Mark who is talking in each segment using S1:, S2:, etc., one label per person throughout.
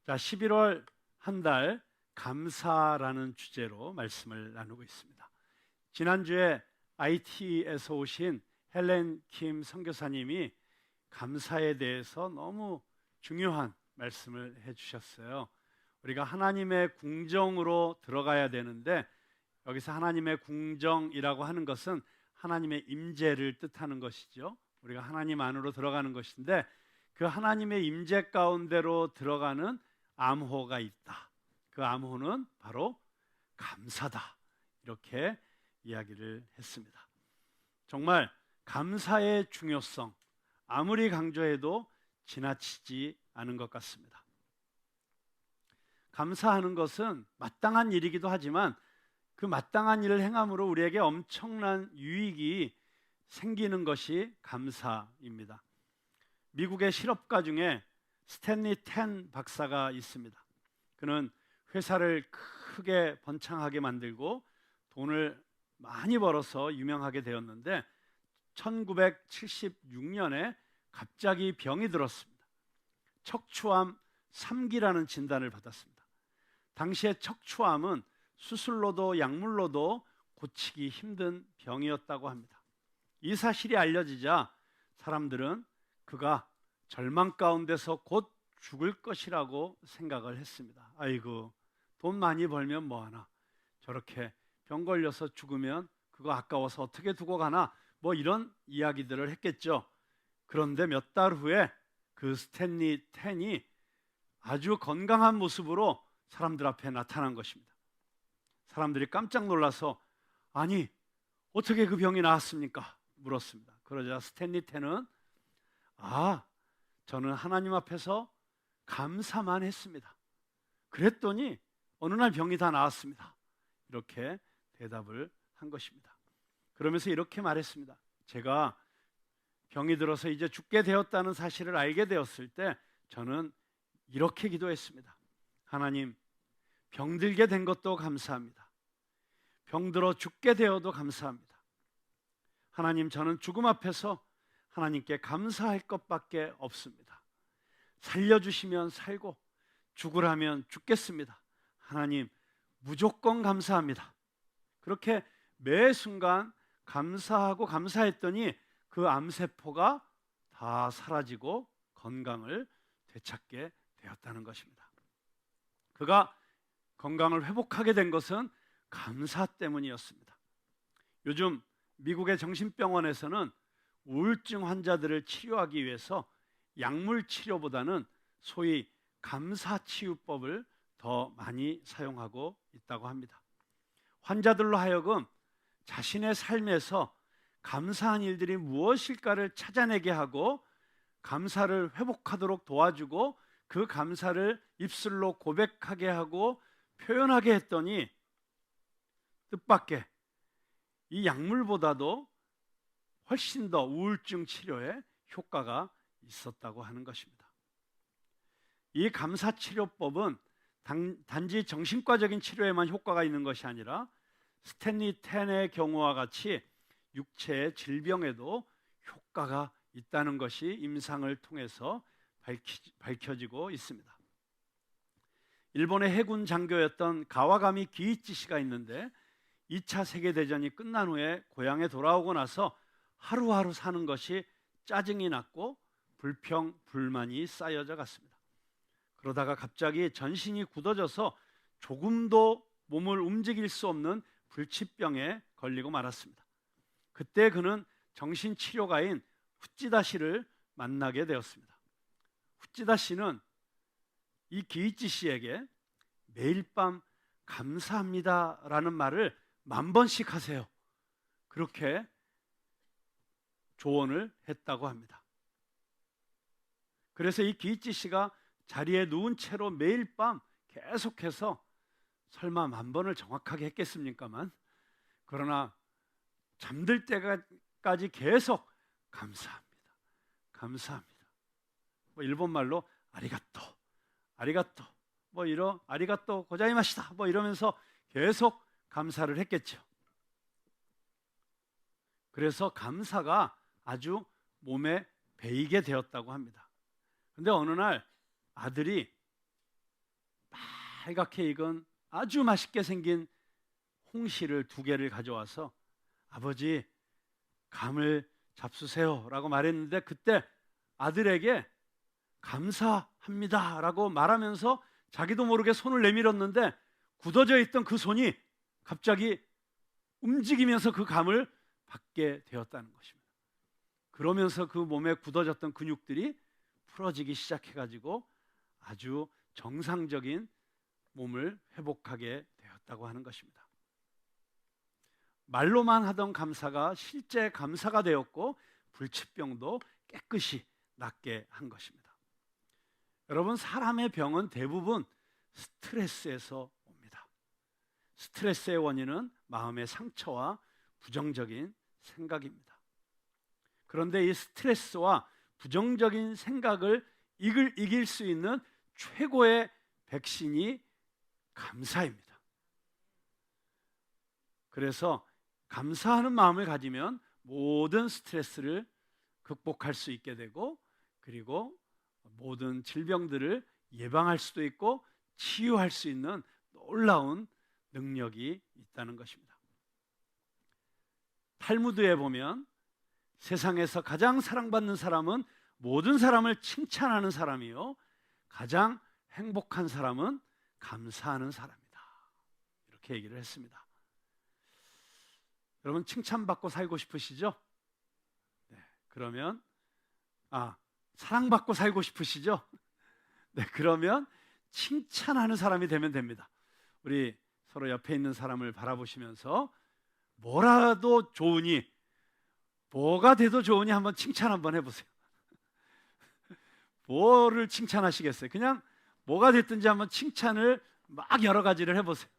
S1: 자, 11월 한 달 감사라는 주제로 말씀을 나누고 있습니다. 지난주에 IT에서 오신 헬렌 킴 선교사님이 감사에 대해서 너무 중요한 말씀을 해주셨어요. 우리가 하나님의 궁정으로 들어가야 되는데, 여기서 하나님의 궁정이라고 하는 것은 하나님의 임재를 뜻하는 것이죠. 우리가 하나님 안으로 들어가는 것인데, 그 하나님의 임재 가운데로 들어가는 암호가 있다. 그 암호는 바로 감사다. 이렇게 이야기를 했습니다. 정말 감사의 중요성, 아무리 강조해도 지나치지 않은 것 같습니다. 감사하는 것은 마땅한 일이기도 하지만 그 마땅한 일을 행함으로 우리에게 엄청난 유익이 생기는 것이 감사입니다. 미국의 실업가 중에 스탠리 텐 박사가 있습니다. 그는 회사를 크게 번창하게 만들고 돈을 많이 벌어서 유명하게 되었는데 1976년에 갑자기 병이 들었습니다. 척추암 3기라는 진단을 받았습니다. 당시에 척추암은 수술로도 약물로도 고치기 힘든 병이었다고 합니다. 이 사실이 알려지자 사람들은 그가 절망 가운데서 곧 죽을 것이라고 생각을 했습니다. 아이고, 돈 많이 벌면 뭐하나, 저렇게 병 걸려서 죽으면 그거 아까워서 어떻게 두고 가나, 뭐 이런 이야기들을 했겠죠. 그런데 몇 달 후에 그 스탠리 텐이 아주 건강한 모습으로 사람들 앞에 나타난 것입니다. 사람들이 깜짝 놀라서 아니, 어떻게 그 병이 나았습니까? 물었습니다. 그러자 스탠리 텐은 저는 하나님 앞에서 감사만 했습니다. 그랬더니 어느 날 병이 다 나았습니다. 이렇게 대답을 한 것입니다. 그러면서 이렇게 말했습니다. 제가 병이 들어서 이제 죽게 되었다는 사실을 알게 되었을 때 저는 이렇게 기도했습니다. 하나님, 병들게 된 것도 감사합니다. 병들어 죽게 되어도 감사합니다. 하나님, 저는 죽음 앞에서 하나님께 감사할 것밖에 없습니다. 살려주시면 살고 죽으라면 죽겠습니다. 하나님, 무조건 감사합니다. 그렇게 매 순간 감사하고 감사했더니 그 암세포가 다 사라지고 건강을 되찾게 되었다는 것입니다. 그가 건강을 회복하게 된 것은 감사 때문이었습니다. 요즘 미국의 정신병원에서는 우울증 환자들을 치료하기 위해서 약물 치료보다는 소위 감사치유법을 더 많이 사용하고 있다고 합니다. 환자들로 하여금 자신의 삶에서 감사한 일들이 무엇일까를 찾아내게 하고 감사를 회복하도록 도와주고 그 감사를 입술로 고백하게 하고 표현하게 했더니 뜻밖의 이 약물보다도 훨씬 더 우울증 치료에 효과가 있었다고 하는 것입니다. 이 감사치료법은 단지 정신과적인 치료에만 효과가 있는 것이 아니라 스탠리 텐의 경우와 같이 육체의 질병에도 효과가 있다는 것이 임상을 통해서 밝혀지고 있습니다. 일본의 해군 장교였던 가와가미 기이치 씨가 있는데 2차 세계대전이 끝난 후에 고향에 돌아오고 나서 하루하루 사는 것이 짜증이 났고 불평, 불만이 쌓여져 갔습니다. 그러다가 갑자기 전신이 굳어져서 조금도 몸을 움직일 수 없는 불치병에 걸리고 말았습니다. 그때 그는 정신치료가인 후찌다 씨를 만나게 되었습니다. 후찌다 씨는 이 기이치 씨에게 매일 밤 감사합니다라는 말을 10,000번씩 하세요. 그렇게 조언을 했다고 합니다. 그래서 이 기이치 씨가 자리에 누운 채로 매일 밤 계속해서 설마 10,000번을 정확하게 했겠습니까만, 그러나 잠들 때까지 계속 감사합니다, 감사합니다, 뭐 일본말로 아리가또, 아리가또, 뭐 이런 아리가또 고자이마시다, 뭐 이러면서 계속 감사를 했겠죠. 그래서 감사가 아주 몸에 배이게 되었다고 합니다. 그런데 어느 날 아들이 빨갛게 익은 아주 맛있게 생긴 홍시를 2개를 가져와서 아버지 감을 잡수세요 라고 말했는데, 그때 아들에게 감사합니다 라고 말하면서 자기도 모르게 손을 내밀었는데 굳어져 있던 그 손이 갑자기 움직이면서 그 감을 받게 되었다는 것입니다. 그러면서 그 몸에 굳어졌던 근육들이 풀어지기 시작해가지고 아주 정상적인 몸을 회복하게 되었다고 하는 것입니다. 말로만 하던 감사가 실제 감사가 되었고 불치병도 깨끗이 낫게 한 것입니다. 여러분, 사람의 병은 대부분 스트레스에서 옵니다. 스트레스의 원인은 마음의 상처와 부정적인 생각입니다. 그런데 이 스트레스와 부정적인 생각을 이길 수 있는 최고의 백신이 감사입니다. 그래서 감사하는 마음을 가지면 모든 스트레스를 극복할 수 있게 되고, 그리고 모든 질병들을 예방할 수도 있고 치유할 수 있는 놀라운 능력이 있다는 것입니다. 탈무드에 보면 세상에서 가장 사랑받는 사람은 모든 사람을 칭찬하는 사람이요, 가장 행복한 사람은 감사하는 사람이다, 이렇게 얘기를 했습니다. 여러분, 칭찬받고 살고 싶으시죠? 네, 그러면 사랑받고 살고 싶으시죠? 네, 그러면 칭찬하는 사람이 되면 됩니다. 우리 서로 옆에 있는 사람을 바라보시면서 뭐라도 좋으니, 뭐가 돼도 좋으니 한번 칭찬 한번 해보세요. 뭐를 칭찬하시겠어요? 그냥 뭐가 됐든지 한번 칭찬을 막 여러 가지를 해보세요.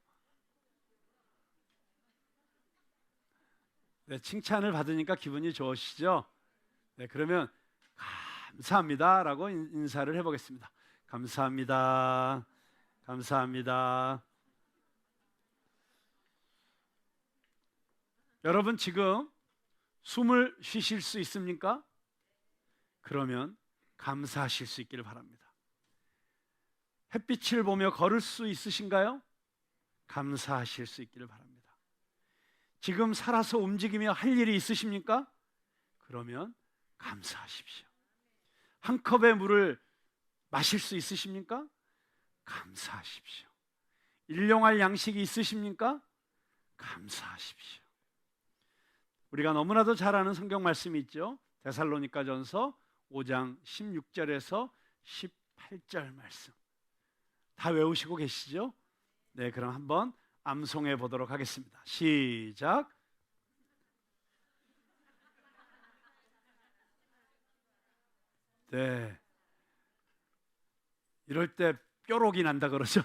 S1: 네, 칭찬을 받으니까 기분이 좋으시죠? 네, 그러면 감사합니다 라고 인사를 해보겠습니다. 감사합니다. 감사합니다. 여러분, 지금 숨을 쉬실 수 있습니까? 그러면 감사하실 수 있기를 바랍니다. 햇빛을 보며 걸을 수 있으신가요? 감사하실 수 있기를 바랍니다. 지금 살아서 움직이며 할 일이 있으십니까? 그러면 감사하십시오. 한 컵의 물을 마실 수 있으십니까? 감사하십시오. 일용할 양식이 있으십니까? 감사하십시오. 우리가 너무나도 잘 아는 성경 말씀이 있죠. 데살로니가전서 5장 16절에서 18절 말씀. 다 외우시고 계시죠? 네, 그럼 한번 암송해 보도록 하겠습니다. 시작. 네, 이럴 때 뾰록이 난다 그러죠.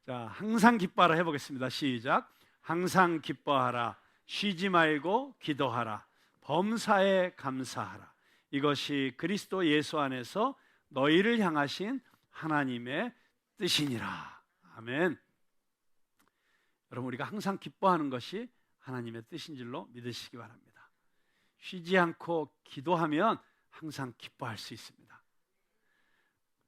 S1: 자, 항상 기뻐하라 해보겠습니다. 시작. 항상 기뻐하라. 쉬지 말고 기도하라. 범사에 감사하라. 이것이 그리스도 예수 안에서 너희를 향하신 하나님의 뜻이니라. 아멘. 여러분, 우리가 항상 기뻐하는 것이 하나님의 뜻인 줄로 믿으시기 바랍니다. 쉬지 않고 기도하면 항상 기뻐할 수 있습니다.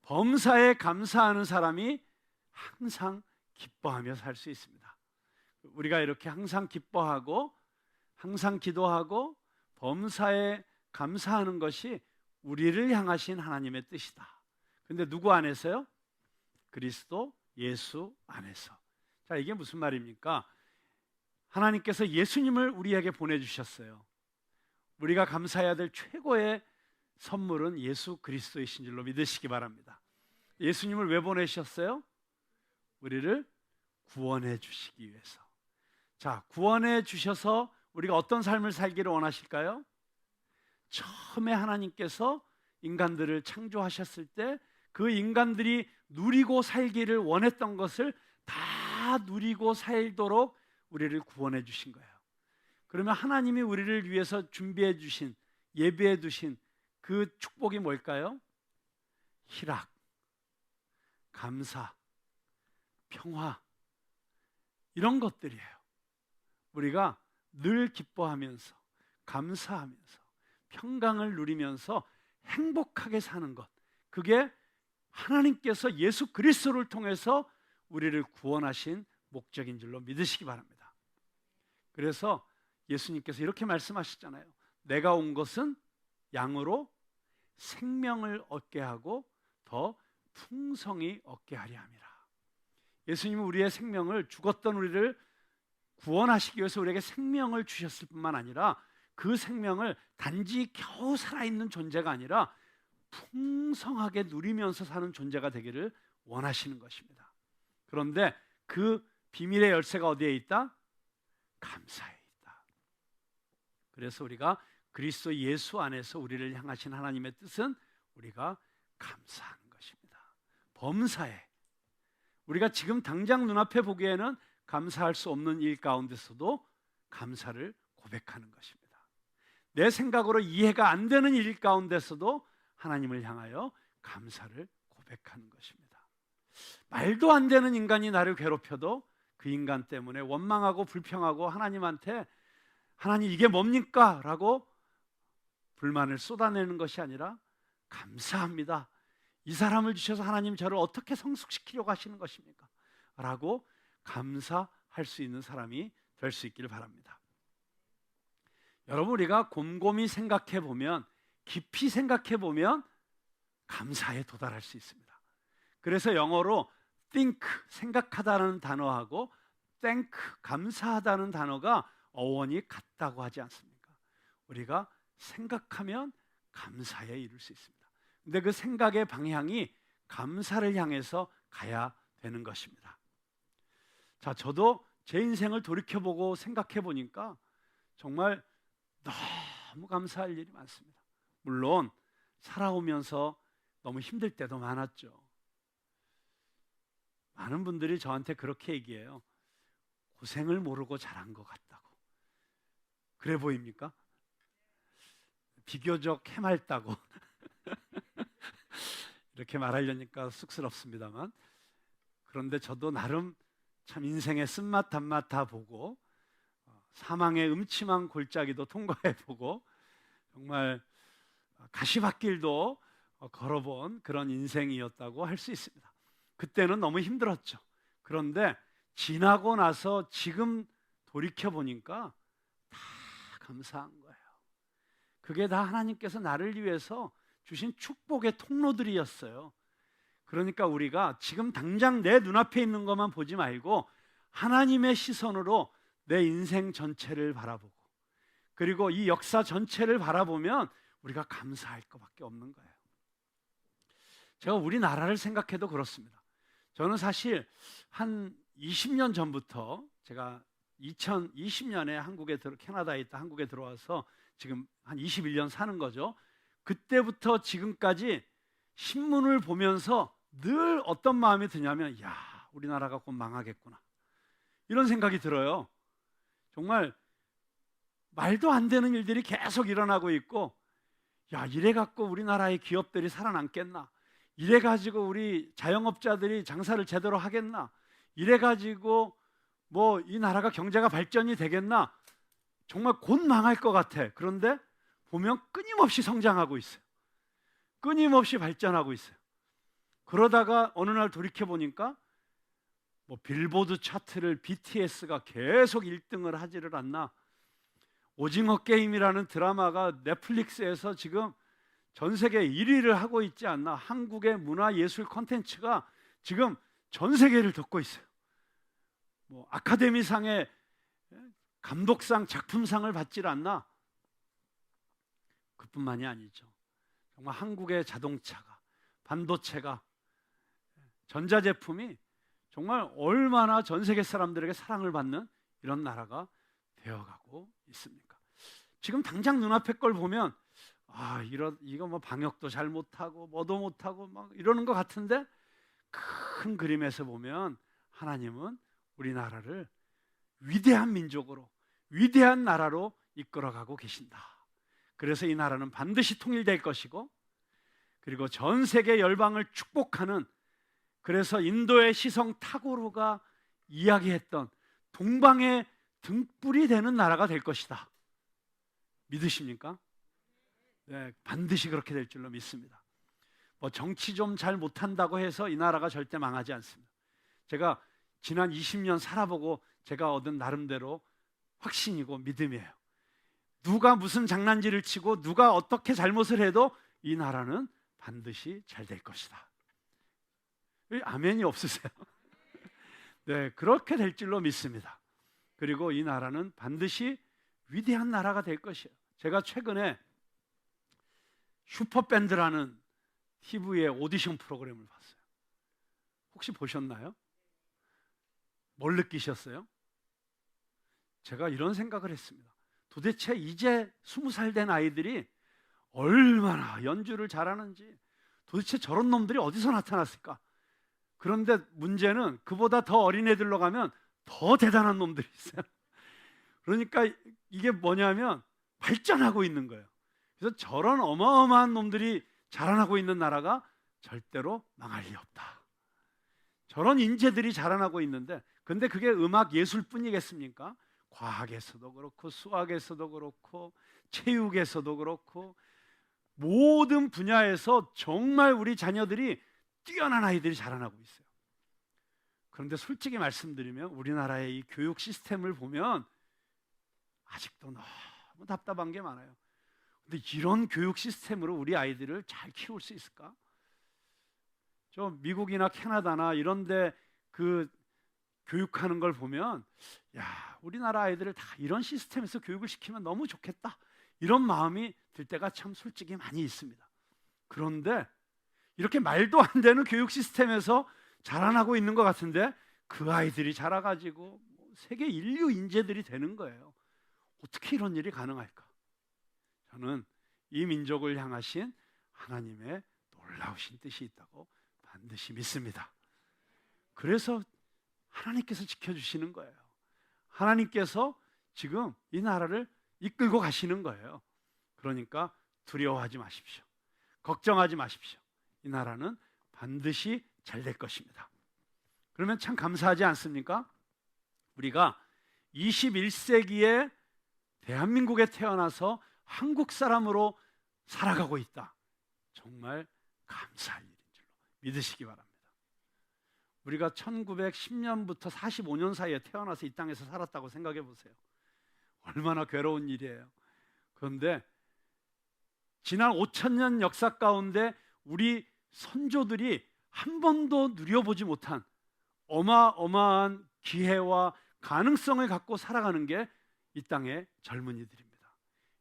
S1: 범사에 감사하는 사람이 항상 기뻐하며 살 수 있습니다. 우리가 이렇게 항상 기뻐하고 항상 기도하고 범사에 감사하는 것이 우리를 향하신 하나님의 뜻이다. 근데 누구 안에서요? 그리스도 예수 안에서. 자, 이게 무슨 말입니까? 하나님께서 예수님을 우리에게 보내주셨어요. 우리가 감사해야 될 최고의 선물은 예수 그리스도이신 줄로 믿으시기 바랍니다. 예수님을 왜 보내셨어요? 우리를 구원해 주시기 위해서. 자, 구원해 주셔서 우리가 어떤 삶을 살기를 원하실까요? 처음에 하나님께서 인간들을 창조하셨을 때 그 인간들이 누리고 살기를 원했던 것을 다 누리고 살도록 우리를 구원해 주신 거예요. 그러면 하나님이 우리를 위해서 준비해 주신, 예비해 두신 그 축복이 뭘까요? 희락, 감사, 평화, 이런 것들이에요. 우리가 늘 기뻐하면서 감사하면서 평강을 누리면서 행복하게 사는 것, 그게 하나님께서 예수 그리스도를 통해서 우리를 구원하신 목적인 줄로 믿으시기 바랍니다. 그래서 예수님께서 이렇게 말씀하셨잖아요. 내가 온 것은 양으로 생명을 얻게 하고 더 풍성히 얻게 하려 함이라. 예수님은 우리의 생명을, 죽었던 우리를 구원하시기 위해서 우리에게 생명을 주셨을 뿐만 아니라 그 생명을 단지 겨우 살아있는 존재가 아니라 풍성하게 누리면서 사는 존재가 되기를 원하시는 것입니다. 그런데 그 비밀의 열쇠가 어디에 있다? 감사에 있다. 그래서 우리가 그리스도 예수 안에서 우리를 향하신 하나님의 뜻은 우리가 감사하는 것입니다. 범사에, 우리가 지금 당장 눈앞에 보기에는 감사할 수 없는 일 가운데서도 감사를 고백하는 것입니다. 내 생각으로 이해가 안 되는 일 가운데서도 하나님을 향하여 감사를 고백하는 것입니다. 말도 안 되는 인간이 나를 괴롭혀도 그 인간 때문에 원망하고 불평하고 하나님한테 하나님 이게 뭡니까? 라고 불만을 쏟아내는 것이 아니라 감사합니다. 이 사람을 주셔서 하나님 저를 어떻게 성숙시키려고 하시는 것입니까? 라고 감사할 수 있는 사람이 될 수 있기를 바랍니다. 여러분, 우리가 곰곰이 생각해 보면, 깊이 생각해 보면 감사에 도달할 수 있습니다. 그래서 영어로 think, 생각하다는 단어하고 thank, 감사하다는 단어가 어원이 같다고 하지 않습니까? 우리가 생각하면 감사에 이룰 수 있습니다. 근데 그 생각의 방향이 감사를 향해서 가야 되는 것입니다. 자, 저도 제 인생을 돌이켜보고 생각해 보니까 정말 너무 감사할 일이 많습니다. 물론 살아오면서 너무 힘들 때도 많았죠. 많은 분들이 저한테 그렇게 얘기해요. 고생을 모르고 자란 것 같다고. 그래 보입니까? 비교적 해맑다고 이렇게 말하려니까 쑥스럽습니다만, 그런데 저도 나름 참 인생의 쓴맛 단맛 다 보고 사망의 음침한 골짜기도 통과해 보고 정말 가시밭길도 걸어본 그런 인생이었다고 할 수 있습니다. 그때는 너무 힘들었죠. 그런데 지나고 나서 지금 돌이켜 보니까 다 감사한 거예요. 그게 다 하나님께서 나를 위해서 주신 축복의 통로들이었어요. 그러니까 우리가 지금 당장 내 눈앞에 있는 것만 보지 말고 하나님의 시선으로 내 인생 전체를 바라보고, 그리고 이 역사 전체를 바라보면 우리가 감사할 것밖에 없는 거예요. 제가 우리나라를 생각해도 그렇습니다. 저는 사실 한 20년 전부터, 제가 2020년에 캐나다에 있다 한국에 들어와서 지금 한 21년 사는 거죠. 그때부터 지금까지 신문을 보면서 늘 어떤 마음이 드냐면, 야, 우리나라가 곧 망하겠구나, 이런 생각이 들어요. 정말 말도 안 되는 일들이 계속 일어나고 있고, 야, 이래 갖고 우리나라의 기업들이 살아남겠나? 이래 가지고 우리 자영업자들이 장사를 제대로 하겠나? 이래 가지고 뭐 이 나라가 경제가 발전이 되겠나? 정말 곧 망할 것 같아. 그런데 보면 끊임없이 성장하고 있어요. 끊임없이 발전하고 있어요. 그러다가 어느 날 돌이켜 보니까 뭐 빌보드 차트를 BTS가 계속 1등을 하지를 않나? 오징어 게임이라는 드라마가 넷플릭스에서 지금 전 세계 1위를 하고 있지 않나? 한국의 문화예술 콘텐츠가 지금 전 세계를 덮고 있어요. 뭐 아카데미상의 감독상, 작품상을 받질 않나? 그뿐만이 아니죠. 정말 한국의 자동차가, 반도체가, 전자제품이 정말 얼마나 전 세계 사람들에게 사랑을 받는 이런 나라가 되어가고 있습니까? 지금 당장 눈앞에 걸 보면 이거 뭐 방역도 잘 못하고 뭐도 못하고 막 이러는 것 같은데, 큰 그림에서 보면 하나님은 우리나라를 위대한 민족으로, 위대한 나라로 이끌어가고 계신다. 그래서 이 나라는 반드시 통일될 것이고, 그리고 전 세계 열방을 축복하는, 그래서 인도의 시성 타고르가 이야기했던 동방의 등불이 되는 나라가 될 것이다. 믿으십니까? 네, 반드시 그렇게 될 줄로 믿습니다. 뭐 정치 좀 잘 못한다고 해서 이 나라가 절대 망하지 않습니다. 제가 지난 20년 살아보고 제가 얻은 나름대로 확신이고 믿음이에요. 누가 무슨 장난질을 치고 누가 어떻게 잘못을 해도 이 나라는 반드시 잘 될 것이다. 왜 아멘이 없으세요? 네, 그렇게 될 줄로 믿습니다. 그리고 이 나라는 반드시 위대한 나라가 될 것이에요. 제가 최근에 슈퍼밴드라는 TV의 오디션 프로그램을 봤어요. 혹시 보셨나요? 뭘 느끼셨어요? 제가 이런 생각을 했습니다. 도대체 이제 20살 된 아이들이 얼마나 연주를 잘하는지, 도대체 저런 놈들이 어디서 나타났을까? 그런데 문제는 그보다 더 어린 애들로 가면 더 대단한 놈들이 있어요. 그러니까 이게 뭐냐면 발전하고 있는 거예요. 그래서 저런 어마어마한 놈들이 자라나고 있는 나라가 절대로 망할 리 없다. 저런 인재들이 자라나고 있는데, 근데 그게 음악 예술뿐이겠습니까? 과학에서도 그렇고 수학에서도 그렇고 체육에서도 그렇고 모든 분야에서 정말 우리 자녀들이 뛰어난 아이들이 자라나고 있어요. 그런데 솔직히 말씀드리면 우리나라의 이 교육 시스템을 보면 아직도 너무 답답한 게 많아요. 근데 이런 교육 시스템으로 우리 아이들을 잘 키울 수 있을까? 좀 미국이나 캐나다나 이런 데 그 교육하는 걸 보면, 야, 우리나라 아이들을 다 이런 시스템에서 교육을 시키면 너무 좋겠다, 이런 마음이 들 때가 참 솔직히 많이 있습니다. 그런데 이렇게 말도 안 되는 교육 시스템에서 자라나고 있는 것 같은데 그 아이들이 자라가지고 세계 인류 인재들이 되는 거예요. 어떻게 이런 일이 가능할까? 저는 이 민족을 향하신 하나님의 놀라우신 뜻이 있다고 반드시 믿습니다. 그래서 하나님께서 지켜주시는 거예요. 하나님께서 지금 이 나라를 이끌고 가시는 거예요. 그러니까 두려워하지 마십시오. 걱정하지 마십시오. 이 나라는 반드시 잘 될 것입니다. 그러면 참 감사하지 않습니까? 우리가 21세기에 대한민국에 태어나서 한국 사람으로 살아가고 있다. 정말 감사할 일인 줄로 믿으시기 바랍니다. 우리가 1910년부터 45년 사이에 태어나서 이 땅에서 살았다고 생각해 보세요. 얼마나 괴로운 일이에요. 그런데 지난 5,000년 역사 가운데 우리 선조들이 한 번도 누려보지 못한 어마어마한 기회와 가능성을 갖고 살아가는 게 이 땅의 젊은이들입니다.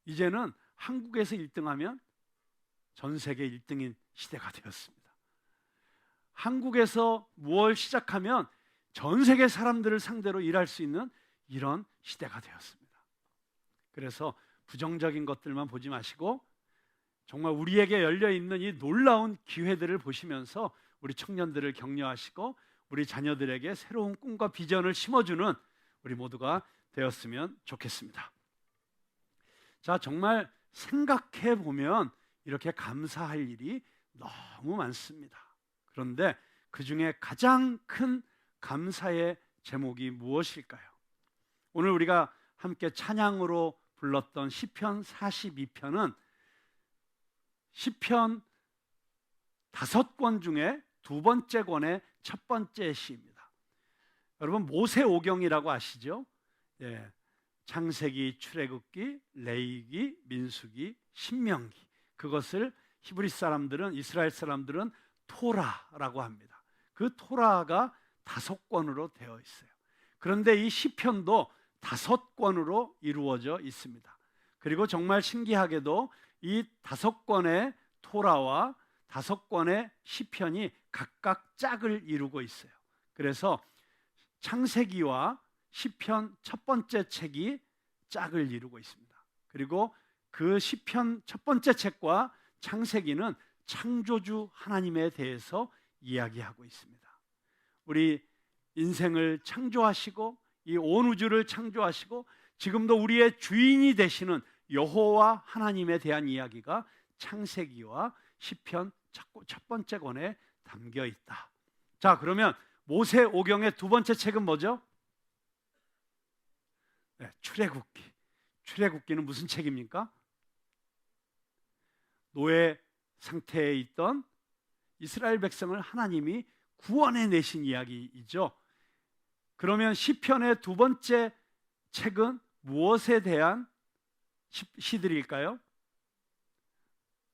S1: 이제는 한국에서 1등하면 전 세계 1등인 시대가 되었습니다. 한국에서 무엇을 시작하면 전 세계 사람들을 상대로 일할 수 있는 이런 시대가 되었습니다. 그래서 부정적인 것들만 보지 마시고 정말 우리에게 열려있는 이 놀라운 기회들을 보시면서 우리 청년들을 격려하시고 우리 자녀들에게 새로운 꿈과 비전을 심어주는 우리 모두가 되었으면 좋겠습니다. 자, 정말 생각해 보면 이렇게 감사할 일이 너무 많습니다. 그런데 그 중에 가장 큰 감사의 제목이 무엇일까요? 오늘 우리가 함께 찬양으로 불렀던 시편 42편은 시편 5권 중에 두 번째 권의 첫 번째 시입니다. 여러분 모세오경이라고 아시죠? 예, 창세기, 출애굽기, 레위기, 민수기, 신명기, 그것을 히브리 사람들은, 이스라엘 사람들은 토라라고 합니다. 그 토라가 5권으로 되어 있어요. 그런데 이 시편도 5권으로 이루어져 있습니다. 그리고 정말 신기하게도 이 5권의 토라와 5권의 시편이 각각 짝을 이루고 있어요. 그래서 창세기와 시편 첫 번째 책이 짝을 이루고 있습니다. 그리고 그 시편 첫 번째 책과 창세기는 창조주 하나님에 대해서 이야기하고 있습니다. 우리 인생을 창조하시고 이 온 우주를 창조하시고 지금도 우리의 주인이 되시는 여호와 하나님에 대한 이야기가 창세기와 시편 첫 번째 권에 담겨 있다. 자, 그러면 모세오경의 두 번째 책은 뭐죠? 네, 출애굽기. 출애굽기는 무슨 책입니까? 노예 상태에 있던 이스라엘 백성을 하나님이 구원해내신 이야기이죠. 그러면 시편의 두 번째 책은 무엇에 대한 시들일까요?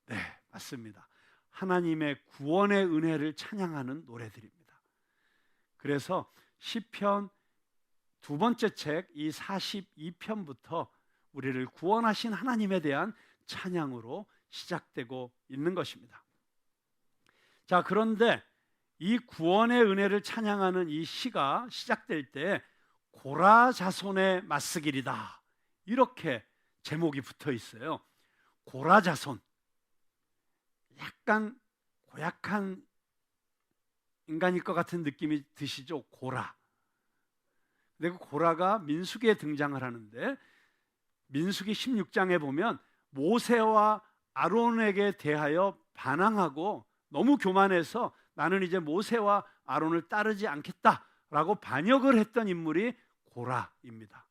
S1: 네, 맞습니다. 하나님의 구원의 은혜를 찬양하는 노래들입니다. 그래서 시편 두 번째 책 이 42편부터 우리를 구원하신 하나님에 대한 찬양으로 시작되고 있는 것입니다. 자, 그런데 이 구원의 은혜를 찬양하는 이 시가 시작될 때 고라 자손의 맞쓰기리다, 이렇게 제목이 붙어 있어요. 고라 자손, 약간 고약한 인간일 것 같은 느낌이 드시죠? 고라. 근데 그 고라가 민수기에 등장을 하는데, 민수기 16장에 보면 모세와 아론에게 대하여 반항하고 너무 교만해서 나는 이제 모세와 아론을 따르지 않겠다라고 반역을 했던 인물이 고라입니다.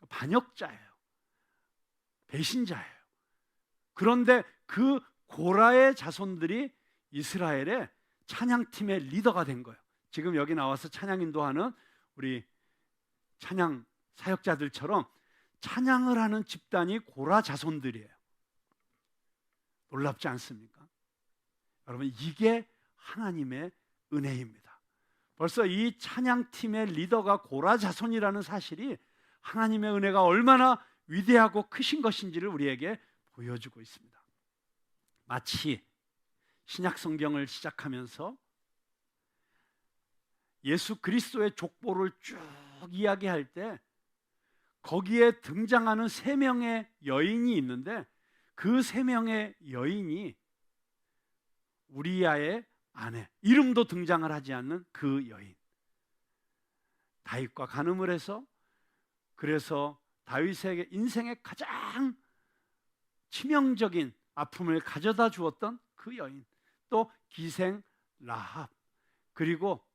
S1: 반역자예요. 배신자예요. 그런데 그 고라의 자손들이 이스라엘의 찬양팀의 리더가 된 거예요. 지금 여기 나와서 찬양 인도하는 우리 찬양 사역자들처럼 찬양을 하는 집단이 고라 자손들이에요. 놀랍지 않습니까? 여러분, 이게 하나님의 은혜입니다. 벌써 이 찬양팀의 리더가 고라 자손이라는 사실이 하나님의 은혜가 얼마나 위대하고 크신 것인지를 우리에게 보여주고 있습니다. 마치 신약 성경을 시작하면서 예수 그리스도의 족보를 쭉 이야기할 때 거기에 등장하는 세 명의 여인이 있는데, 그 세 명의 여인이 우리아의 아내, 이름도 등장을 하지 않는 그 여인, 다윗과 간음을 해서 그래서 다윗에게 인생의 가장 치명적인 아픔을 가져다 주었던 그 여인, 또 기생 라합, 그리고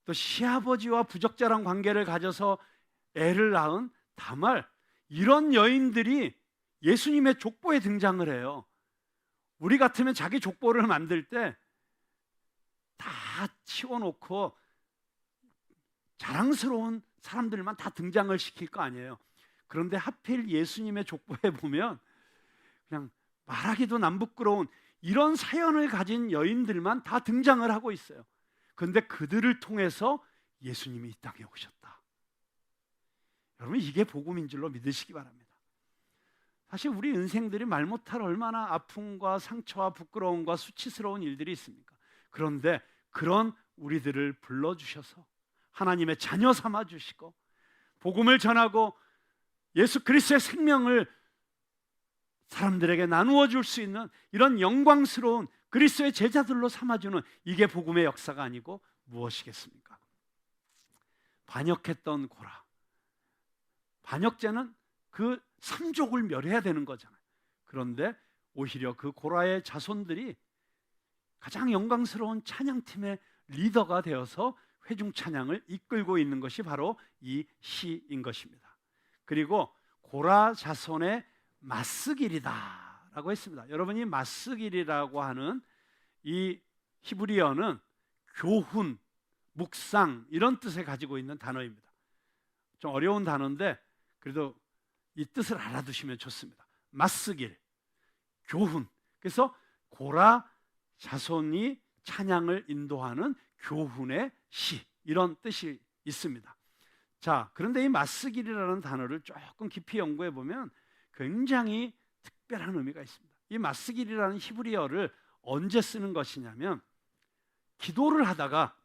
S1: 또 시아버지와 부적절한 관계를 가져서 애를 낳은 다말, 이런 여인들이 예수님의 족보에 등장을 해요. 우리 같으면 자기 족보를 만들 때 다 치워놓고 자랑스러운 사람들만 다 등장을 시킬 거 아니에요. 그런데 하필 예수님의 족보에 보면 그냥 말하기도 남부끄러운 이런 사연을 가진 여인들만 다 등장을 하고 있어요. 그런데 그들을 통해서 예수님이 이 땅에 오셨다. 여러분, 이게 복음인 줄로 믿으시기 바랍니다. 사실 우리 인생들이 말 못할 얼마나 아픔과 상처와 부끄러움과 수치스러운 일들이 있습니까? 그런데 그런 우리들을 불러주셔서 하나님의 자녀 삼아주시고 복음을 전하고 예수 그리스도의 생명을 사람들에게 나누어 줄 수 있는 이런 영광스러운 그리스도의 제자들로 삼아주는, 이게 복음의 역사가 아니고 무엇이겠습니까? 반역했던 고라, 반역죄는 그 삼족을 멸해야 되는 거잖아요. 그런데 오히려 그 고라의 자손들이 가장 영광스러운 찬양팀의 리더가 되어서 회중 찬양을 이끌고 있는 것이 바로 이 시인 것입니다. 그리고 고라 자손의 맞쓰기리다 라고 했습니다. 여러분이 맞쓰기리라고 하는 이 히브리어는 교훈, 묵상, 이런 뜻을 가지고 있는 단어입니다. 좀 어려운 단어인데 그래도 이 뜻을 알아두시면 좋습니다. 맞쓰길, 교훈. 그래서 고라 자손이 찬양을 인도하는 교훈의 시, 이런 뜻이 있습니다. 자, 그런데 이 맞쓰길이라는 단어를 조금 깊이 연구해 보면 굉장히 특별한 의미가 있습니다. 이 맞쓰길이라는 히브리어를 언제 쓰는 것이냐면, 기도를 하다가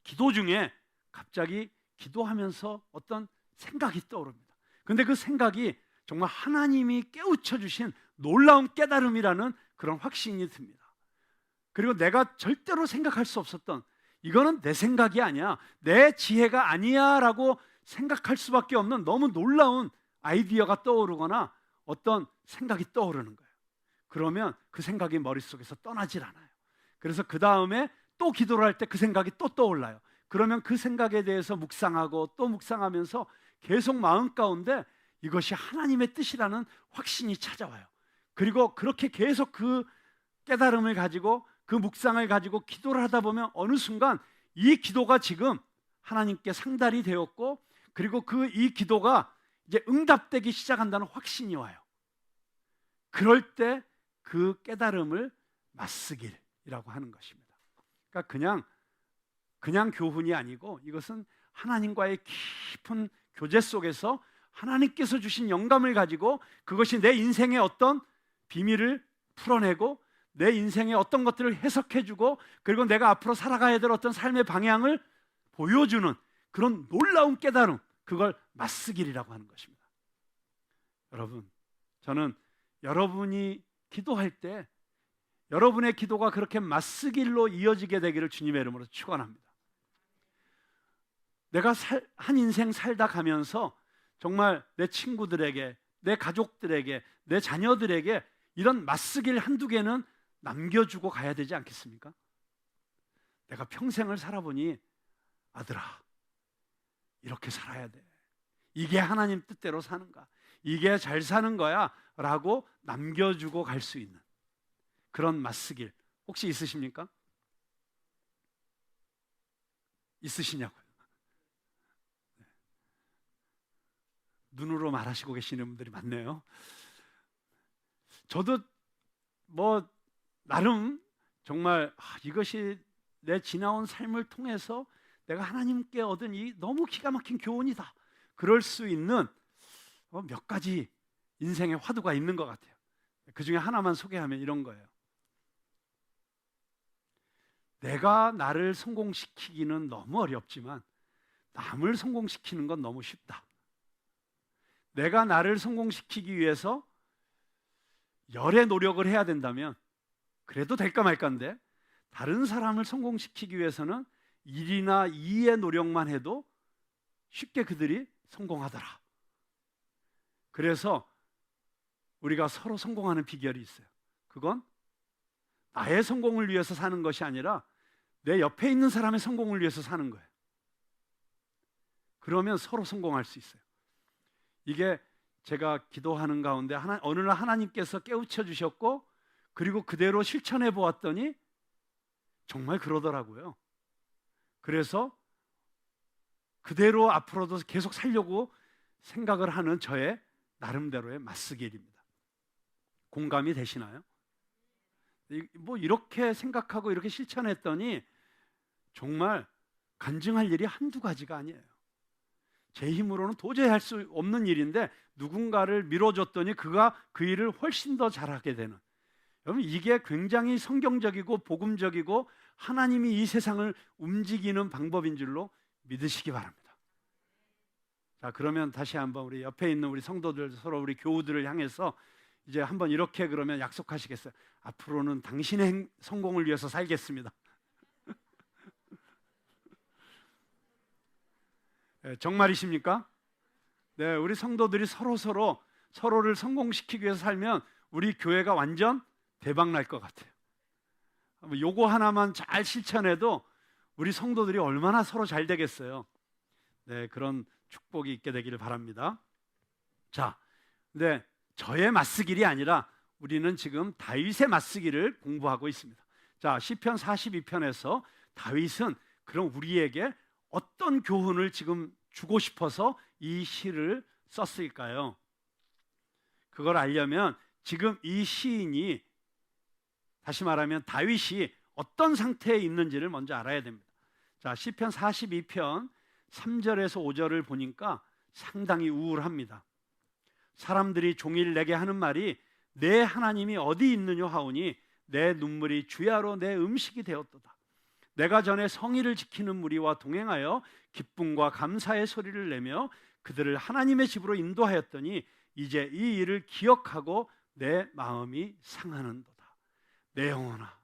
S1: 기도 중에 갑자기 기도하면서 어떤 생각이 떠오릅니다. 그런데 그 생각이 정말 하나님이 깨우쳐 주신 놀라운 깨달음이라는 그런 확신이 듭니다. 그리고 내가 절대로 생각할 수 없었던, 이거는 내 생각이 아니야, 내 지혜가 아니야 라고 생각할 수밖에 없는 너무 놀라운 아이디어가 떠오르거나 어떤 생각이 떠오르는 거예요. 그러면 그 생각이 머릿속에서 떠나질 않아요. 그래서 그 다음에 또 기도를 할 때 그 생각이 또 떠올라요. 그러면 그 생각에 대해서 묵상하고 또 묵상하면서 계속 마음 가운데 이것이 하나님의 뜻이라는 확신이 찾아와요. 그리고 그렇게 계속 그 깨달음을 가지고 그 묵상을 가지고 기도를 하다 보면 어느 순간 이 기도가 지금 하나님께 상달이 되었고, 그리고 이 기도가 이제 응답되기 시작한다는 확신이 와요. 그럴 때 그 깨달음을 맞쓰길이라고 하는 것입니다. 그러니까 그냥 교훈이 아니고, 이것은 하나님과의 깊은 교제 속에서 하나님께서 주신 영감을 가지고 그것이 내 인생의 어떤 비밀을 풀어내고 내 인생의 어떤 것들을 해석해주고, 그리고 내가 앞으로 살아가야 될 어떤 삶의 방향을 보여주는 그런 놀라운 깨달음, 그걸 맞쓰길이라고 하는 것입니다. 여러분, 저는 여러분이 기도할 때 여러분의 기도가 그렇게 맞쓰길로 이어지게 되기를 주님의 이름으로 축원합니다. 내가 한 인생 살다 가면서 정말 내 친구들에게, 내 가족들에게, 내 자녀들에게 이런 맞쓰길 한두 개는 남겨주고 가야 되지 않겠습니까? 내가 평생을 살아보니 아들아, 이렇게 살아야 돼. 이게 하나님 뜻대로 사는가? 이게 잘 사는 거야 라고 남겨주고 갈 수 있는 그런 맞쓰길 혹시 있으십니까? 있으시냐고요? 눈으로 말하시고 계시는 분들이 많네요. 저도 나름 정말 이것이 내 지나온 삶을 통해서 내가 하나님께 얻은 이 너무 기가 막힌 교훈이다, 그럴 수 있는 몇 가지 인생의 화두가 있는 것 같아요. 그 중에 하나만 소개하면 이런 거예요. 내가 나를 성공시키기는 너무 어렵지만 남을 성공시키는 건 너무 쉽다. 내가 나를 성공시키기 위해서 열의 노력을 해야 된다면 그래도 될까 말까인데, 다른 사람을 성공시키기 위해서는 1이나 2의 노력만 해도 쉽게 그들이 성공하더라. 그래서 우리가 서로 성공하는 비결이 있어요. 그건 나의 성공을 위해서 사는 것이 아니라 내 옆에 있는 사람의 성공을 위해서 사는 거예요. 그러면 서로 성공할 수 있어요. 이게 제가 기도하는 가운데 어느 날 하나님께서 깨우쳐 주셨고, 그리고 그대로 실천해 보았더니 정말 그러더라고요. 그래서 그대로 앞으로도 계속 살려고 생각을 하는 저의 나름대로의 맞쓰길입니다. 공감이 되시나요? 이렇게 생각하고 이렇게 실천했더니 정말 간증할 일이 한두 가지가 아니에요. 제 힘으로는 도저히 할 수 없는 일인데 누군가를 밀어줬더니 그가 그 일을 훨씬 더 잘하게 되는, 여러분, 이게 굉장히 성경적이고 복음적이고 하나님이 이 세상을 움직이는 방법인 줄로 믿으시기 바랍니다. 자, 그러면 다시 한번 우리 옆에 있는 우리 성도들, 서로 우리 교우들을 향해서 이제 한번 이렇게 그러면 약속하시겠어요? 앞으로는 당신의 성공을 위해서 살겠습니다. 네, 정말이십니까? 네, 우리 성도들이 서로를 성공시키기 위해서 살면 우리 교회가 완전 대박 날 것 같아요. 요거 하나만 잘 실천해도 우리 성도들이 얼마나 서로 잘 되겠어요. 네, 그런 축복이 있게 되기를 바랍니다. 자, 근데 저의 맞쓰길이 아니라 우리는 지금 다윗의 맞쓰기를 공부하고 있습니다. 자, 시편 42편에서 다윗은 그럼 우리에게 어떤 교훈을 지금 주고 싶어서 이 시를 썼을까요? 그걸 알려면 지금 이 시인이, 다시 말하면 다윗이 어떤 상태에 있는지를 먼저 알아야 됩니다. 자, 시편 42편 3절에서 5절을 보니까 상당히 우울합니다. 사람들이 종일 내게 하는 말이 내 하나님이 어디 있느냐 하오니 내 눈물이 주야로 내 음식이 되었도다. 내가 전에 성의를 지키는 무리와 동행하여 기쁨과 감사의 소리를 내며 그들을 하나님의 집으로 인도하였더니 이제 이 일을 기억하고 내 마음이 상하는도다. 내 영혼아,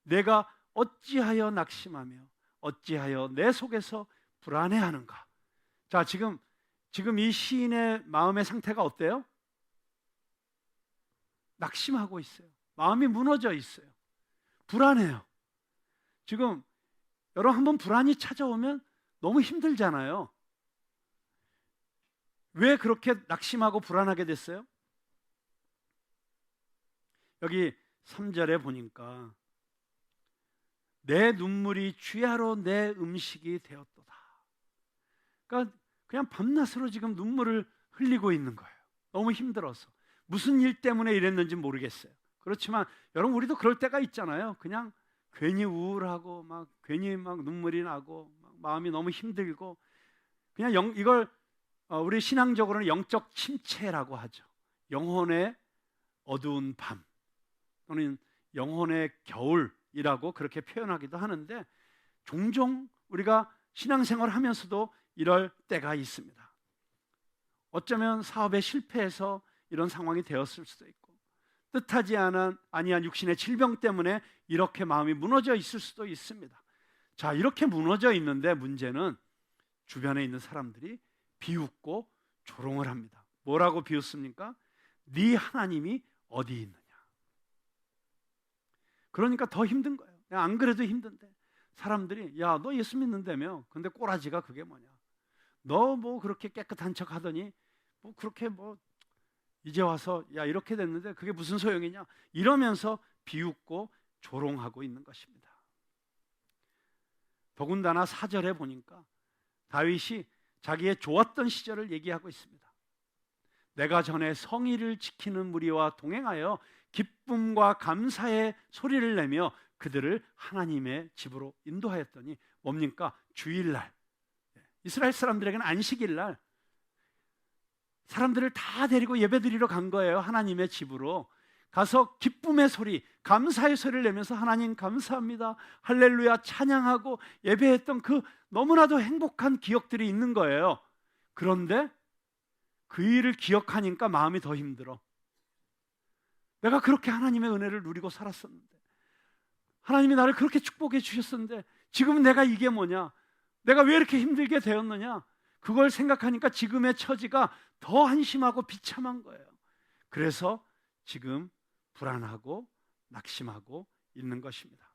S1: 내가 어찌하여 낙심하며 어찌하여 내 속에서 불안해하는가. 자, 지금 이 시인의 마음의 상태가 어때요? 낙심하고 있어요. 마음이 무너져 있어요. 불안해요. 지금 여러분, 한번 불안이 찾아오면 너무 힘들잖아요. 왜 그렇게 낙심하고 불안하게 됐어요? 여기 3절에 보니까 내 눈물이 주야로 내 음식이 되었도다. 그러니까 그냥 밤낮으로 지금 눈물을 흘리고 있는 거예요. 너무 힘들어서. 무슨 일 때문에 이랬는지 모르겠어요. 그렇지만 여러분, 우리도 그럴 때가 있잖아요. 그냥 괜히 우울하고 막 괜히 막 눈물이 나고 막 마음이 너무 힘들고, 그냥 이걸 우리 신앙적으로는 영적 침체라고 하죠. 영혼의 어두운 밤 또는 영혼의 겨울이라고 그렇게 표현하기도 하는데, 종종 우리가 신앙생활을 하면서도 이럴 때가 있습니다. 어쩌면 사업에 실패해서 이런 상황이 되었을 수도 있고, 뜻하지 아니한 육신의 질병 때문에 이렇게 마음이 무너져 있을 수도 있습니다. 자, 이렇게 무너져 있는데 문제는 주변에 있는 사람들이 비웃고 조롱을 합니다. 뭐라고 비웃습니까? 네 하나님이 어디 있느냐. 그러니까 더 힘든 거예요. 안 그래도 힘든데 사람들이, 야, 너 예수 믿는다며? 근데 꼬라지가 그게 뭐냐? 너 뭐 그렇게 깨끗한 척 하더니 뭐 그렇게 뭐 이제 와서 야 이렇게 됐는데 그게 무슨 소용이냐? 이러면서 비웃고 조롱하고 있는 것입니다. 더군다나 4절에 보니까 다윗이 자기의 좋았던 시절을 얘기하고 있습니다. 내가 전에 성의를 지키는 무리와 동행하여 기쁨과 감사의 소리를 내며 그들을 하나님의 집으로 인도하였더니, 뭡니까? 주일날, 이스라엘 사람들에게는 안식일날 사람들을 다 데리고 예배드리러 간 거예요. 하나님의 집으로 가서 기쁨의 소리, 감사의 소리를 내면서 하나님 감사합니다, 할렐루야 찬양하고 예배했던 그 너무나도 행복한 기억들이 있는 거예요. 그런데 그 일을 기억하니까 마음이 더 힘들어. 내가 그렇게 하나님의 은혜를 누리고 살았었는데, 하나님이 나를 그렇게 축복해 주셨었는데 지금은 내가 이게 뭐냐? 내가 왜 이렇게 힘들게 되었느냐? 그걸 생각하니까 지금의 처지가 더 한심하고 비참한 거예요. 그래서 지금 불안하고 낙심하고 있는 것입니다.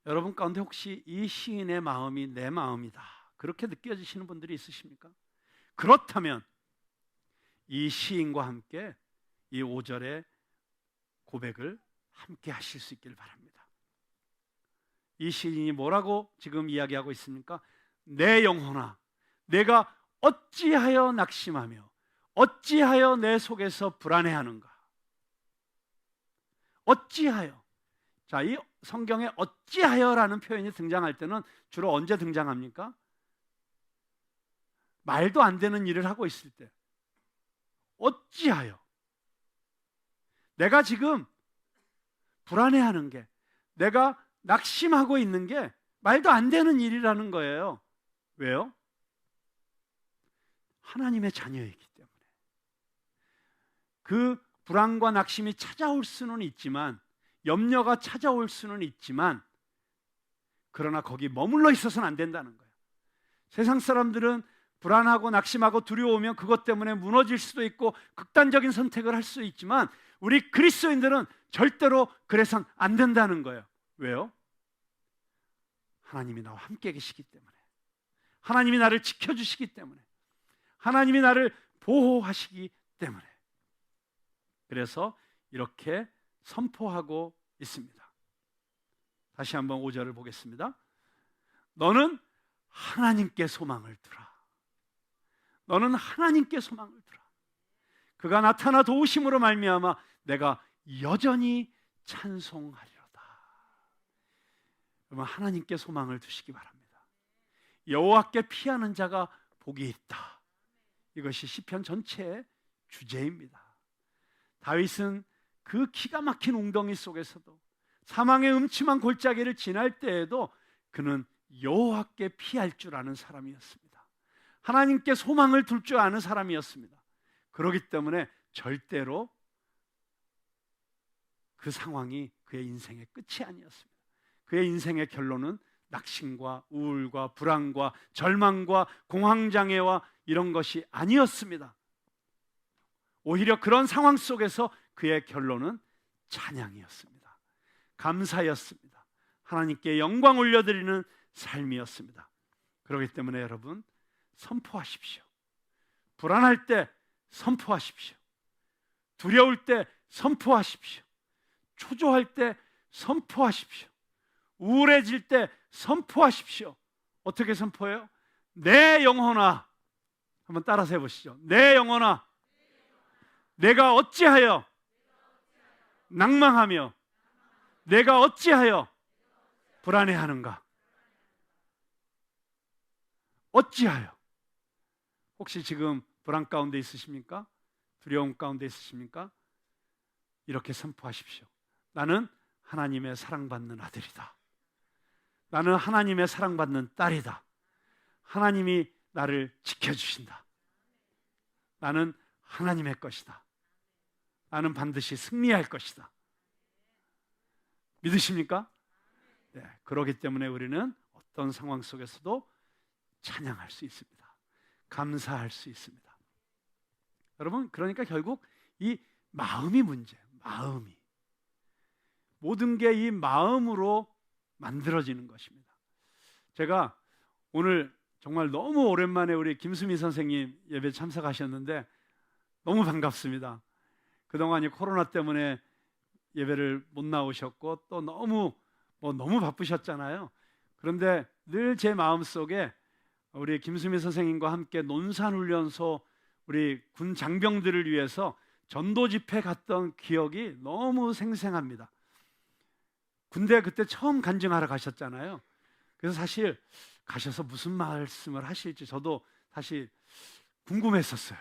S1: 여러분 가운데 혹시 이 시인의 마음이 내 마음이다, 그렇게 느껴지시는 분들이 있으십니까? 그렇다면 이 시인과 함께 이 5절의 고백을 함께 하실 수 있기를 바랍니다. 이 시인이 뭐라고 지금 이야기하고 있습니까? 내 영혼아, 내가 어찌하여 낙심하며 어찌하여 내 속에서 불안해하는가? 어찌하여. 자, 이 성경에 어찌하여라는 표현이 등장할 때는 주로 언제 등장합니까? 말도 안 되는 일을 하고 있을 때. 어찌하여. 내가 지금 불안해하는 게, 내가 낙심하고 있는 게 말도 안 되는 일이라는 거예요. 왜요? 하나님의 자녀이기 때문에. 그 불안과 낙심이 찾아올 수는 있지만, 염려가 찾아올 수는 있지만, 그러나 거기 머물러 있어서는 안 된다는 거예요. 세상 사람들은 불안하고 낙심하고 두려우면 그것 때문에 무너질 수도 있고 극단적인 선택을 할 수 있지만, 우리 그리스도인들은 절대로 그래서는 안 된다는 거예요. 왜요? 하나님이 나와 함께 계시기 때문에, 하나님이 나를 지켜주시기 때문에, 하나님이 나를 보호하시기 때문에. 그래서 이렇게 선포하고 있습니다. 다시 한번 5절을 보겠습니다. 너는 하나님께 소망을 두라. 너는 하나님께 소망을 두라. 그가 나타나 도우심으로 말미암아 내가 여전히 찬송하리로다. 여러분, 하나님께 소망을 두시기 바랍니다. 여호와께 피하는 자가 복이 있다. 이것이 시편 전체의 주제입니다. 다윗은 그 기가 막힌 웅덩이 속에서도, 사망의 음침한 골짜기를 지날 때에도 그는 여호와께 피할 줄 아는 사람이었습니다. 하나님께 소망을 둘 줄 아는 사람이었습니다. 그렇기 때문에 절대로 그 상황이 그의 인생의 끝이 아니었습니다. 그의 인생의 결론은 낙심과 우울과 불안과 절망과 공황장애와 이런 것이 아니었습니다. 오히려 그런 상황 속에서 그의 결론은 찬양이었습니다. 감사였습니다. 하나님께 영광 올려드리는 삶이었습니다. 그렇기 때문에 여러분, 선포하십시오. 불안할 때 선포하십시오. 두려울 때 선포하십시오. 초조할 때 선포하십시오. 우울해질 때 선포하십시오. 어떻게 선포해요? 내 영혼아, 한번 따라서 해보시죠. 내 영혼아, 내가 어찌하여 낭망하며 내가 어찌하여 불안해하는가? 어찌하여? 혹시 지금 불안 가운데 있으십니까? 두려움 가운데 있으십니까? 이렇게 선포하십시오. 나는 하나님의 사랑받는 아들이다. 나는 하나님의 사랑받는 딸이다. 하나님이 나를 지켜주신다. 나는 하나님의 것이다. 나는 반드시 승리할 것이다. 믿으십니까? 네, 그렇기 때문에 우리는 어떤 상황 속에서도 찬양할 수 있습니다. 감사할 수 있습니다. 여러분, 그러니까 결국 이 마음이 문제예요. 마음이. 모든 게 이 마음으로 만들어지는 것입니다. 제가 오늘 정말 너무 오랜만에 우리 김수미 선생님 예배 참석하셨는데 너무 반갑습니다. 그동안 이 코로나 때문에 예배를 못 나오셨고 또 너무 바쁘셨잖아요. 그런데 늘 제 마음속에 우리 김수미 선생님과 함께 논산훈련소 우리 군 장병들을 위해서 전도 집회 갔던 기억이 너무 생생합니다. 군대 그때 처음 간증하러 가셨잖아요. 그래서 사실 가셔서 무슨 말씀을 하실지 저도 사실 궁금했었어요.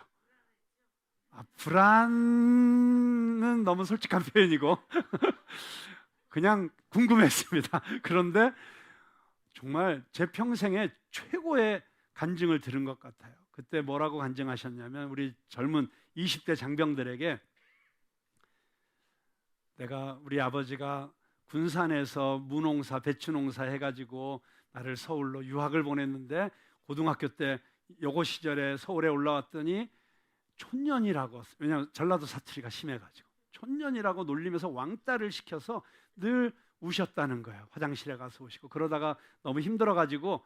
S1: 불안은 너무 솔직한 표현이고 그냥 궁금했습니다. 그런데 정말 제 평생에 최고의 간증을 들은 것 같아요. 그때 뭐라고 간증하셨냐면 우리 젊은 20대 장병들에게 우리 아버지가 군산에서 무농사, 배추농사 해가지고 나를 서울로 유학을 보냈는데 고등학교 때 여고 시절에 서울에 올라왔더니 촌년이라고, 왜냐하면 전라도 사투리가 심해가지고 촌년이라고 놀리면서 왕따를 시켜서 늘 우셨다는 거예요. 화장실에 가서 우시고 그러다가 너무 힘들어가지고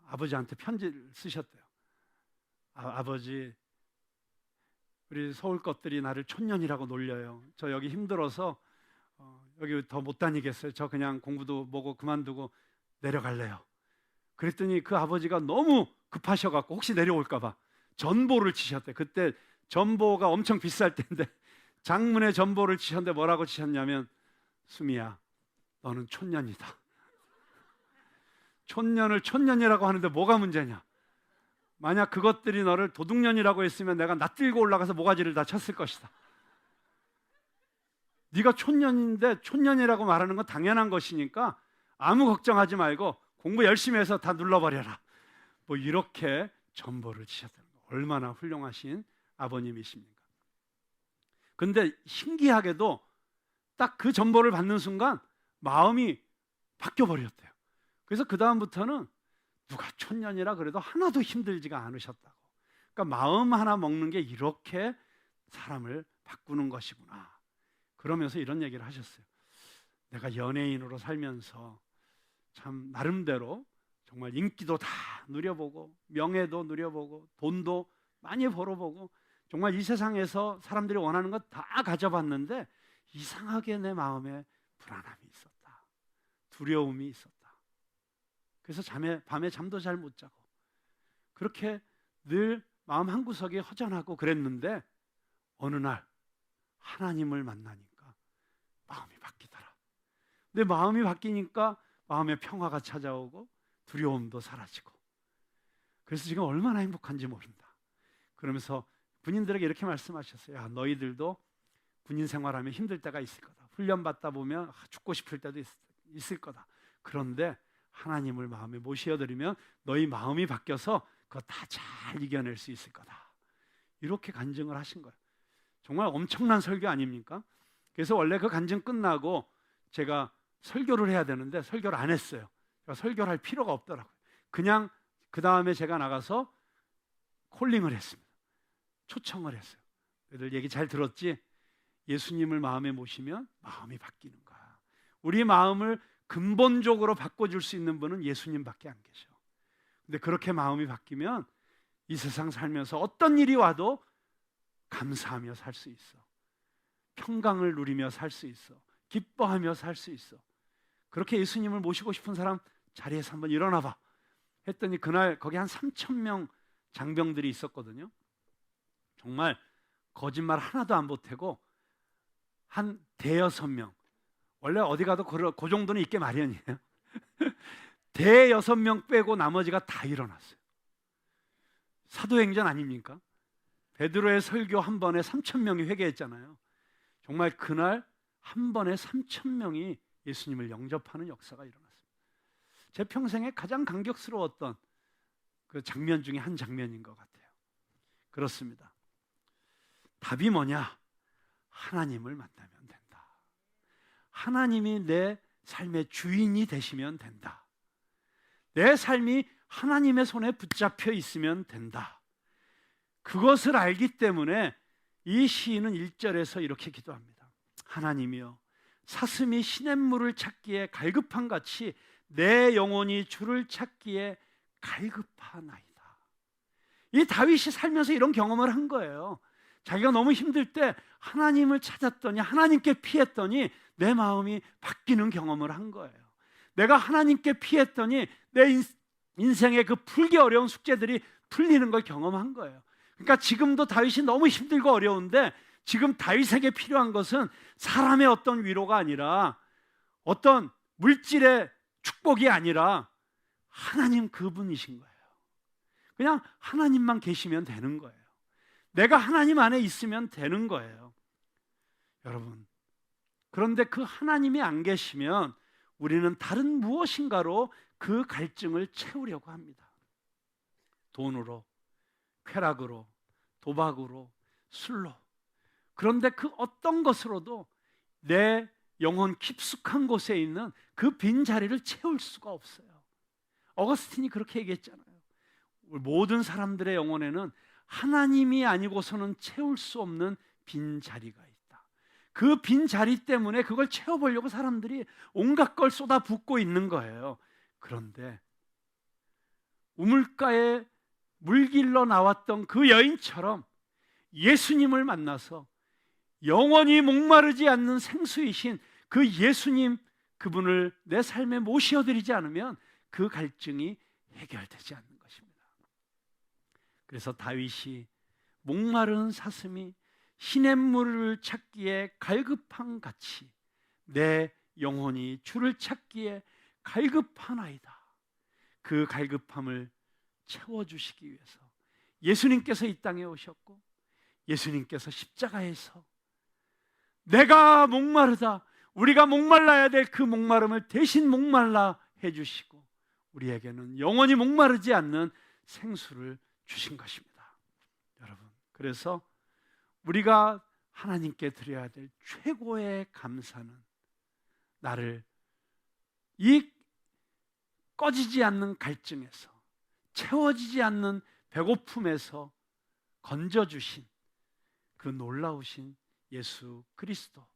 S1: 아버지한테 편지를 쓰셨대요. 아버지, 우리 서울 것들이 나를 촌년이라고 놀려요. 저 여기 힘들어서 여기 더 못 다니겠어요. 저 그냥 공부도 뭐고 그만두고 내려갈래요. 그랬더니 그 아버지가 너무 급하셔갖고 혹시 내려올까봐 전보를 치셨대. 그때 전보가 엄청 비쌀 때인데 장문의 전보를 치셨는데 뭐라고 치셨냐면 수미야, 너는 촌년이다. 촌년을 촌년이라고 하는데 뭐가 문제냐? 만약 그것들이 너를 도둑년이라고 했으면 내가 낯들고 올라가서 모가지를 다 쳤을 것이다. 네가 촌년인데 촌년이라고 말하는 건 당연한 것이니까 아무 걱정하지 말고 공부 열심히 해서 다 눌러버려라. 뭐 이렇게 전보를 치셨다는 거예요. 얼마나 훌륭하신 아버님이십니까? 근데 신기하게도 딱 그 전보를 받는 순간 마음이 바뀌어버렸대요. 그래서 그 다음부터는 누가 촌년이라 그래도 하나도 힘들지가 않으셨다고. 그러니까 마음 하나 먹는 게 이렇게 사람을 바꾸는 것이구나. 그러면서 이런 얘기를 하셨어요. 내가 연예인으로 살면서 참 나름대로 정말 인기도 다 누려보고 명예도 누려보고 돈도 많이 벌어보고 정말 이 세상에서 사람들이 원하는 것 다 가져봤는데 이상하게 내 마음에 불안함이 있었다. 두려움이 있었다. 그래서 밤에 잠도 잘 못 자고 그렇게 늘 마음 한구석이 허전하고 그랬는데 어느 날 하나님을 만나니까 마음이 바뀌더라. 내 마음이 바뀌니까 마음에 평화가 찾아오고 두려움도 사라지고 그래서 지금 얼마나 행복한지 모른다. 그러면서 군인들에게 이렇게 말씀하셨어요. 야, 너희들도 군인 생활하면 힘들 때가 있을 거다. 훈련 받다 보면 죽고 싶을 때도 있을 거다. 그런데 하나님을 마음에 모셔드리면 너희 마음이 바뀌어서 그거 다 잘 이겨낼 수 있을 거다. 이렇게 간증을 하신 거예요. 정말 엄청난 설교 아닙니까? 그래서 원래 그 간증 끝나고 제가 설교를 해야 되는데 설교를 안 했어요. 설교를 할 필요가 없더라고요. 그냥 그 다음에 제가 나가서 콜링을 했습니다. 초청을 했어요. 너희들 얘기 잘 들었지? 예수님을 마음에 모시면 마음이 바뀌는 거야. 우리 마음을 근본적으로 바꿔줄 수 있는 분은 예수님밖에 안 계셔. 근데 그렇게 마음이 바뀌면 이 세상 살면서 어떤 일이 와도 감사하며 살 수 있어. 평강을 누리며 살 수 있어. 기뻐하며 살 수 있어. 그렇게 예수님을 모시고 싶은 사람 자리에서 한번 일어나 봐 했더니 그날 거기 한 3,000명 장병들이 있었거든요. 정말 거짓말 하나도 안 보태고 한 대여섯 명, 원래 어디 가도 그 정도는 있게 마련이에요. 대여섯 명 빼고 나머지가 다 일어났어요. 사도행전 아닙니까? 베드로의 설교 한 번에 3,000명이 회개했잖아요. 정말 그날 한 번에 3,000명이 예수님을 영접하는 역사가 일어났습니다. 제 평생에 가장 감격스러웠던 그 장면 중에 한 장면인 것 같아요. 그렇습니다. 답이 뭐냐? 하나님을 만나면 된다. 하나님이 내 삶의 주인이 되시면 된다. 내 삶이 하나님의 손에 붙잡혀 있으면 된다. 그것을 알기 때문에 이 시인은 1절에서 이렇게 기도합니다. 하나님이여, 사슴이 시냇물을 찾기에 갈급한 같이 내 영혼이 주를 찾기에 갈급하나이다. 이 다윗이 살면서 이런 경험을 한 거예요. 자기가 너무 힘들 때 하나님을 찾았더니, 하나님께 피했더니 내 마음이 바뀌는 경험을 한 거예요. 내가 하나님께 피했더니 내 인생의 그 풀기 어려운 숙제들이 풀리는 걸 경험한 거예요. 그러니까 지금도 다윗이 너무 힘들고 어려운데 지금 다윗에게 필요한 것은 사람의 어떤 위로가 아니라, 어떤 물질의 축복이 아니라 하나님 그분이신 거예요. 그냥 하나님만 계시면 되는 거예요. 내가 하나님 안에 있으면 되는 거예요. 여러분, 그런데 그 하나님이 안 계시면 우리는 다른 무엇인가로 그 갈증을 채우려고 합니다. 돈으로, 쾌락으로, 도박으로, 술로. 그런데 그 어떤 것으로도 내 영혼 깊숙한 곳에 있는 그 빈자리를 채울 수가 없어요. 어거스틴이 그렇게 얘기했잖아요. 모든 사람들의 영혼에는 하나님이 아니고서는 채울 수 없는 빈자리가 있다. 그 빈자리 때문에 그걸 채워보려고 사람들이 온갖 걸 쏟아붓고 있는 거예요. 그런데 우물가에 물길로 나왔던 그 여인처럼 예수님을 만나서 영원히 목마르지 않는 생수이신 그 예수님, 그분을 내 삶에 모셔드리지 않으면 그 갈증이 해결되지 않는 것입니다. 그래서 다윗이 목마른 사슴이 시냇물을 찾기에 갈급한 같이 내 영혼이 주를 찾기에 갈급하나이다. 그 갈급함을 채워주시기 위해서 예수님께서 이 땅에 오셨고, 예수님께서 십자가에서 내가 목마르다, 우리가 목말라야 될 그 목마름을 대신 목말라 해주시고 우리에게는 영원히 목마르지 않는 생수를 주신 것입니다. 여러분, 그래서 우리가 하나님께 드려야 될 최고의 감사는 나를 이 꺼지지 않는 갈증에서, 채워지지 않는 배고픔에서 건져주신 그 놀라우신 예수 그리스도,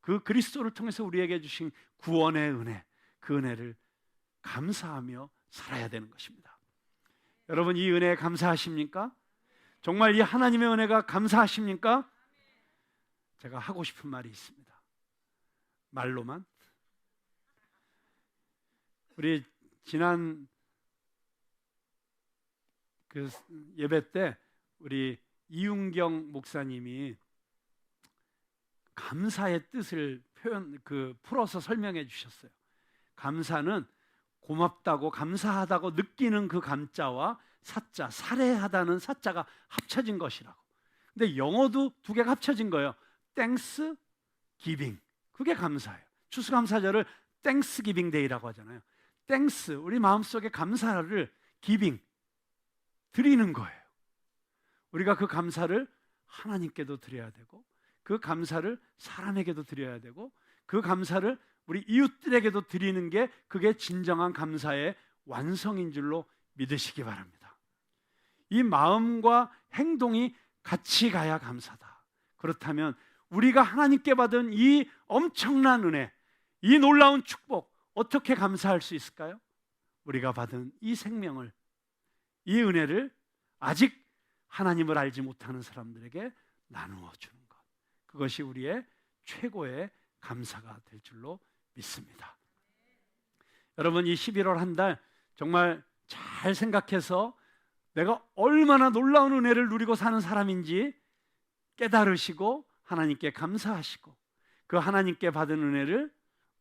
S1: 그 그리스도를 통해서 우리에게 주신 구원의 은혜, 그 은혜를 감사하며 살아야 되는 것입니다. 여러분, 이 은혜에 감사하십니까? 정말 이 하나님의 은혜가 감사하십니까? 제가 하고 싶은 말이 있습니다. 말로만. 우리 지난 그 예배 때 우리 이윤경 목사님이 감사의 뜻을 풀어서 설명해 주셨어요. 감사는 고맙다고, 감사하다고 느끼는 그 감자와 사자, 살해하다는 사자가 합쳐진 것이라고. 근데 영어도 두 개가 합쳐진 거예요. Thanks giving. 그게 감사예요. 추수감사절을 Thanks giving day라고 하잖아요. Thanks, 우리 마음속에 감사를 giving, 드리는 거예요. 우리가 그 감사를 하나님께도 드려야 되고, 그 감사를 사람에게도 드려야 되고, 그 감사를 우리 이웃들에게도 드리는 게 그게 진정한 감사의 완성인 줄로 믿으시기 바랍니다. 이 마음과 행동이 같이 가야 감사다. 그렇다면 우리가 하나님께 받은 이 엄청난 은혜, 이 놀라운 축복, 어떻게 감사할 수 있을까요? 우리가 받은 이 생명을, 이 은혜를 아직 하나님을 알지 못하는 사람들에게 나누어 주는 것, 그것이 우리의 최고의 감사가 될 줄로 믿습니다. 여러분, 이 11월 한 달 정말 잘 생각해서 내가 얼마나 놀라운 은혜를 누리고 사는 사람인지 깨달으시고 하나님께 감사하시고 그 하나님께 받은 은혜를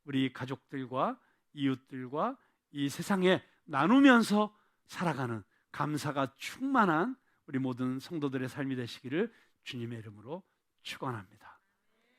S1: 우리 가족들과 이웃들과 이 세상에 나누면서 살아가는 감사가 충만한 우리 모든 성도들의 삶이 되시기를 주님의 이름으로 축원합니다.